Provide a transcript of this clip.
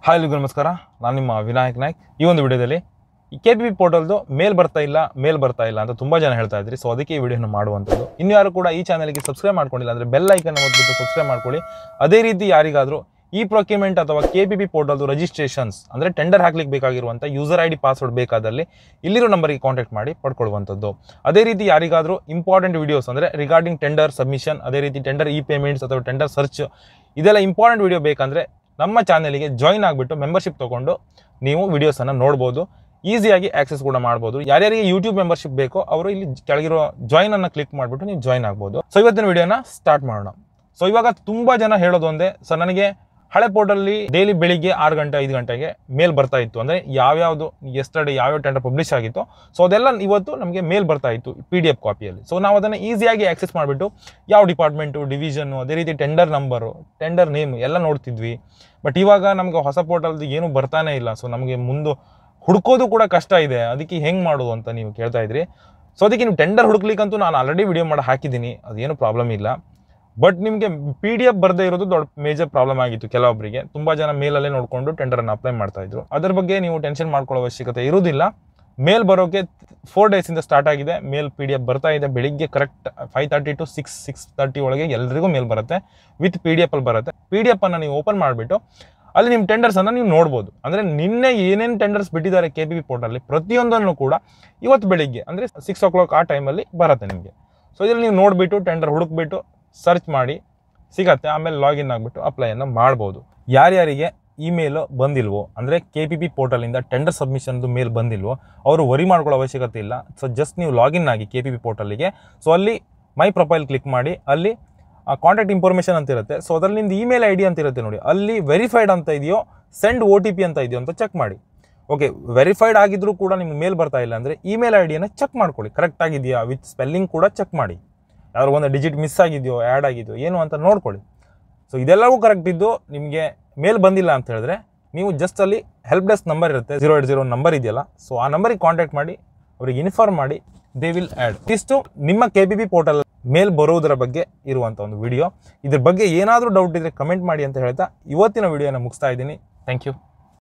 Hi ಎಲ್ಲರಿಗೂ ನಮಸ್ಕಾರ. ನಾನು ನಿಮ್ಮ ವಿನಾಯಕ್ ನಾಯ್ಕ್. ಈ ಒಂದು ವಿಡಿಯೋದಲ್ಲಿ ಈ KPP ಪೋರ್ಟಲ್ದು ಮೇಲ್ ಬರ್ತಾ ಇಲ್ಲ ಅಂತ ತುಂಬ ಜನ ಹೇಳ್ತಾ ಇದ್ರಿ. ಸೊ ಅದಕ್ಕೆ ಈ ವಿಡಿಯೋನ ಮಾಡುವಂಥದ್ದು. ಇನ್ನು ಯಾರು ಕೂಡ ಈ ಚಾನಲ್ಗೆ ಸಬ್ಸ್ಕ್ರೈಬ್ ಮಾಡ್ಕೊಂಡಿಲ್ಲ ಅಂದರೆ ಬೆಲ್ ಐಕನ್ ಒತ್ತಿಬಿಟ್ಟು ಸಬ್ಸ್ಕ್ರೈಬ್ ಮಾಡ್ಕೊಳ್ಳಿ. ಅದೇ ರೀತಿ ಯಾರಿಗಾದರೂ ಈ ಪ್ರೊಕ್ಯೂರ್ಮೆಂಟ್ ಅಥವಾ KPP ಪೋರ್ಟಲ್ದು ರಿಜಿಸ್ಟ್ರೇಷನ್ಸ್ ಅಂದರೆ ಟೆಂಡರ್ ಹಾಕ್ಲಿಕ್ಕೆ ಬೇಕಾಗಿರುವಂಥ ಯೂಸರ್ ID ಪಾಸ್ವರ್ಡ್ ಬೇಕಾದಲ್ಲಿ ಇಲ್ಲಿರೋ ನಂಬರಿಗೆ ಕಾಂಟ್ಯಾಕ್ಟ್ ಮಾಡಿ ಪಡ್ಕೊಳ್ಳುವಂಥದ್ದು. ಅದೇ ರೀತಿ ಯಾರಿಗಾದರೂ ಇಂಪಾರ್ಟೆಂಟ್ ವಿಡಿಯೋಸ್ ಅಂದರೆ ರಿಗಾರ್ಡಿಂಗ್ ಟೆಂಡರ್ ಸಬ್ಮಿಷನ್, ಅದೇ ರೀತಿ ಟೆಂಡರ್ ಪೇಮೆಂಟ್ಸ್ ಅಥವಾ ಟೆಂಡರ್ ಸರ್ಚ್ ಇದೆಲ್ಲ ಇಂಪಾರ್ಟೆಂಟ್ ವಿಡಿಯೋ ಬೇಕಂದರೆ ನಮ್ಮ ಚಾನಲ್ಗೆ ಜಾಯಿನ್ ಆಗಿಬಿಟ್ಟು ಮೆಂಬರ್ಶಿಪ್ ತೊಗೊಂಡು ನೀವು ವಿಡಿಯೋಸನ್ನು ನೋಡ್ಬೋದು, ಈಸಿಯಾಗಿ ಆಕ್ಸೆಸ್ ಕೂಡ ಮಾಡ್ಬೋದು. ಯಾರ್ಯಾರಿಗೆ ಯೂಟ್ಯೂಬ್ ಮೆಂಬರ್ಶಿಪ್ ಬೇಕೋ ಅವರು ಇಲ್ಲಿ ಕೆಳಗಿರೋ ಜಾಯಿನ್ ಅನ್ನು ಕ್ಲಿಕ್ ಮಾಡಿಬಿಟ್ಟು ನೀವು ಜಾಯಿನ್ ಆಗ್ಬೋದು. ಸೊ ಇವತ್ತಿನ ವಿಡಿಯೋನ ಸ್ಟಾರ್ಟ್ ಮಾಡೋಣ. ಸೊ ಇವಾಗ ತುಂಬ ಜನ ಹೇಳೋದು ಒಂದೇ, ಸರ್ ನನಗೆ ಹಳೆ ಪೋರ್ಟಲ್ಲಿ ಡೈಲಿ ಬೆಳಿಗ್ಗೆ 6 ಗಂಟೆ 5 ಗಂಟೆಗೆ ಮೇಲ್ ಬರ್ತಾ ಇತ್ತು, ಅಂದರೆ ಯಾವ್ಯಾವುದು ಎಸ್ಟರ್ಡೇ ಯಾವ್ಯಾವ ಟೆಂಡರ್ ಪಬ್ಲಿಷ್ ಆಗಿತ್ತು ಸೊ ಅದೆಲ್ಲ ಇವತ್ತು ನಮಗೆ ಮೇಲ್ ಬರ್ತಾ ಇತ್ತು PDF ಕಾಪಿಯಲ್ಲಿ. ಸೊ ನಾವು ಅದನ್ನು ಈಸಿಯಾಗಿ ಆಕ್ಸೆಸ್ ಮಾಡಿಬಿಟ್ಟು ಯಾವ ಡಿಪಾರ್ಟ್ಮೆಂಟು, ಡಿವಿಷನ್ನು, ಅದೇ ರೀತಿ ಟೆಂಡರ್ ನಂಬರು, ಟೆಂಡರ್ ನೇಮ್ ಎಲ್ಲ ನೋಡ್ತಿದ್ವಿ. ಬಟ್ ಇವಾಗ ನಮಗೆ ಹೊಸ ಪೋರ್ಟಲ್ದು ಏನೂ ಬರ್ತಾನೆ ಇಲ್ಲ. ಸೊ ನಮಗೆ ಮುಂದೆ ಹುಡ್ಕೋದು ಕೂಡ ಕಷ್ಟ ಇದೆ. ಅದಕ್ಕೆ ಹೆಂಗೆ ಮಾಡೋದು ಅಂತ ನೀವು ಕೇಳ್ತಾ ಇದ್ರಿ. ಸೊ ಅದಕ್ಕೆ ನೀವು ಟೆಂಡರ್ ಹುಡುಕ್ಲಿಕ್ಕಂತೂ ನಾನು ಆಲ್ರೆಡಿ ವಿಡಿಯೋ ಮಾಡಿ ಹಾಕಿದ್ದೀನಿ, ಅದೇನು ಪ್ರಾಬ್ಲಮ್ ಇಲ್ಲ. ಬಟ್ ನಿಮಗೆ PDF ಬರದೇ ಇರೋದು ದೊಡ್ಡ ಮೇಜರ್ ಪ್ರಾಬ್ಲಮ್ ಆಗಿತ್ತು. ಕೆಲವೊಬ್ಬರಿಗೆ ತುಂಬ ಜನ ಮೇಲಲ್ಲೇ ನೋಡಿಕೊಂಡು ಟೆಂಡರನ್ನು ಅಪ್ಲೈ ಮಾಡ್ತಾ ಇದ್ರು. ಅದ್ರ ಬಗ್ಗೆ ನೀವು ಟೆನ್ಷನ್ ಮಾಡ್ಕೊಳ್ಳೋ ಅವಶ್ಯಕತೆ ಇರೋದಿಲ್ಲ. ಮೇಲ್ ಬರೋಕ್ಕೆ 4 ಡೇಸಿಂದ ಸ್ಟಾರ್ಟ್ ಆಗಿದೆ. ಮೇಲ್ PDF ಬರ್ತಾ ಇದೆ. ಬೆಳಿಗ್ಗೆ ಕರೆಕ್ಟ್ 5:30 to 6:30 ಒಳಗೆ ಎಲ್ಲರಿಗೂ ಮೇಲ್ ಬರುತ್ತೆ, ವಿತ್ PDF ಅಲ್ಲಿ ಬರುತ್ತೆ. PDF ಅನ್ನು ನೀವು ಓಪನ್ ಮಾಡಿಬಿಟ್ಟು ಅಲ್ಲಿ ನಿಮ್ಮ ಟೆಂಡರ್ಸನ್ನು ನೀವು ನೋಡ್ಬೋದು. ಅಂದರೆ ನಿನ್ನೆ ಏನೇನು ಟೆಂಡರ್ಸ್ ಬಿಟ್ಟಿದ್ದಾರೆ KPP ಪೋರ್ಟಲ್ಲಿ ಪ್ರತಿಯೊಂದನ್ನು ಕೂಡ ಇವತ್ತು ಬೆಳಿಗ್ಗೆ ಅಂದರೆ 6 o'clock ಆ ಟೈಮಲ್ಲಿ ಬರುತ್ತೆ ನಿಮಗೆ. ಸೊ ಇದರಲ್ಲಿ ನೀವು ನೋಡಿಬಿಟ್ಟು ಟೆಂಡರ್ ಹುಡುಕ್ಬಿಟ್ಟು ಸರ್ಚ್ ಮಾಡಿ ಸಿಗತ್ತೆ. ಆಮೇಲೆ ಲಾಗಿನ್ ಆಗಿಬಿಟ್ಟು ಅಪ್ಲೈಯನ್ನು ಮಾಡ್ಬೋದು. ಯಾರ್ಯಾರಿಗೆ ಇಮೇಲ್ ಬಂದಿಲ್ವೋ ಅಂದರೆ KPP ಪೋರ್ಟಲಿಂದ ಟೆಂಡರ್ ಸಬ್ಮಿಷನ್ದು ಮೇಲ್ ಬಂದಿಲ್ವೋ ಅವರು ವರಿ ಮಾಡ್ಕೊಳ್ಳೋ ಅವಶ್ಯಕತೆ ಇಲ್ಲ. ಸೊ ಜಸ್ಟ್ ನೀವು ಲಾಗಿನ್ ಆಗಿ KPP ಪೋರ್ಟಲ್ಲಿಗೆ. ಸೊ ಅಲ್ಲಿ ಮೈ ಪ್ರೊಫೈಲ್ ಕ್ಲಿಕ್ ಮಾಡಿ ಅಲ್ಲಿ ಕಾಂಟ್ಯಾಕ್ಟ್ ಇನ್ಫಾರ್ಮೇಷನ್ ಅಂತ ಇರುತ್ತೆ. ಸೊ ಅದರಲ್ಲಿ ನಿಮ್ದು ಇಮೇಲ್ ID ಅಂತ ಇರುತ್ತೆ ನೋಡಿ, ಅಲ್ಲಿ ವೆರಿಫೈಡ್ ಅಂತ ಇದೆಯೋ ಸೆಂಡ್ OTP ಅಂತ ಇದೆಯೋ ಅಂತ ಚೆಕ್ ಮಾಡಿ. ಓಕೆ, ವೆರಿಫೈಡ್ ಆಗಿದ್ರೂ ಕೂಡ ನಿಮ್ಗೆ ಮೇಲ್ ಬರ್ತಾ ಇಲ್ಲ ಅಂದರೆ ಇಮೇಲ್ IDಯನ್ನು ಚೆಕ್ ಮಾಡ್ಕೊಳ್ಳಿ, ಕರೆಕ್ಟ್ ಆಗಿದೆಯಾ, ವಿತ್ ಸ್ಪೆಲ್ಲಿಂಗ್ ಕೂಡ ಚೆಕ್ ಮಾಡಿ. ಯಾರು ಒಂದು ಡಿಜಿಟ್ ಮಿಸ್ ಆಗಿದೆಯೋ, ಆ್ಯಡ್ ಆಗಿದೆಯೋ ಏನು ಅಂತ ನೋಡ್ಕೊಳ್ಳಿ. ಸೊ ಇದೆಲ್ಲವೂ ಕರೆಕ್ಟ್ ಇದ್ದು ನಿಮಗೆ ಮೇಲ್ ಬಂದಿಲ್ಲ ಅಂತ ಹೇಳಿದ್ರೆ ನೀವು ಜಸ್ಟ್ ಅಲ್ಲಿ ಹೆಲ್ಪ್ ಡೆಸ್ಕ್ ನಂಬರ್ ಇರುತ್ತೆ, 080 ನಂಬರ್ ಇದೆಯಲ್ಲ, ಸೊ ಆ ನಂಬರಿಗೆ ಕಾಂಟ್ಯಾಕ್ಟ್ ಮಾಡಿ ಅವ್ರಿಗೆ ಇನ್ಫಾರ್ಮ್ ಮಾಡಿ, ದೇ ವಿಲ್ ಆ್ಯಡ್. ಇಷ್ಟು ನಿಮ್ಮ KPP ಪೋರ್ಟಲ್ ಮೇಲ್ ಬರೋದರ ಬಗ್ಗೆ ಇರುವಂಥ ಒಂದು ವಿಡಿಯೋ. ಇದ್ರ ಬಗ್ಗೆ ಏನಾದರೂ ಡೌಟ್ ಇದ್ದರೆ ಕಮೆಂಟ್ ಮಾಡಿ ಅಂತ ಹೇಳ್ತಾ ಇವತ್ತಿನ ವಿಡಿಯೋನ ಮುಗಿಸ್ತಾ ಇದ್ದೀನಿ. Thank you.